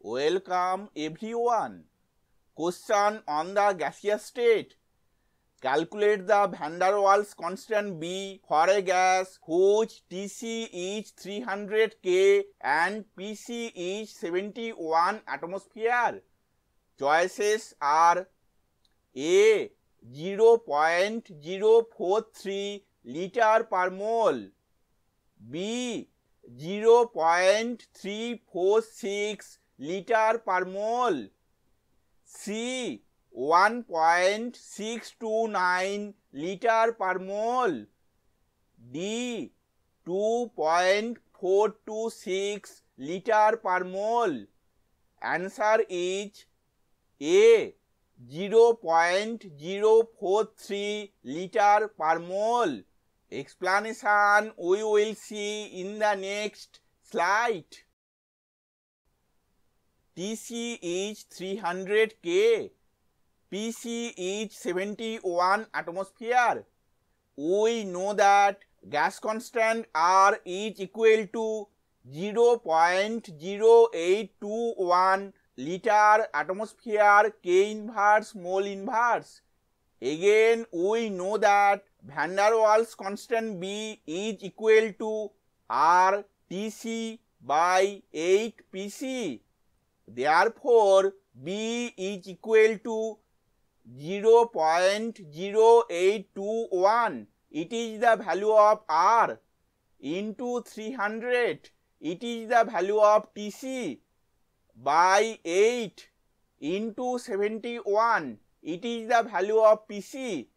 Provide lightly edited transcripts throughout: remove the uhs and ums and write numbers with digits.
Welcome everyone. Question on the gaseous state. Calculate the van der Waals constant B for a gas whose Tc is 300 K and Pc is 71 atmosphere. Choices are A. 0.043 liter per mole, B. 0.346 liter per mole, C. 1.629 liter per mole, D. 2.426 liter per mole. Answer is A. 0.043 liter per mole. Explanation we will see in the next slide. Tc is 300 K, Pc is 71 atmosphere. We know that gas constant R is equal to 0.0821 liter atmosphere K inverse mole inverse. Again we know that van der Waals constant B is equal to R Tc by 8 Pc. Therefore, B is equal to 0.0821. It is the value of R into 300. It is the value of Tc by 8 into 71. It is the value of Pc,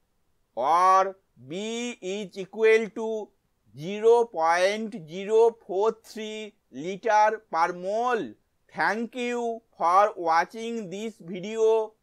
or B is equal to 0.043 liter per mole. Thank you for watching this video.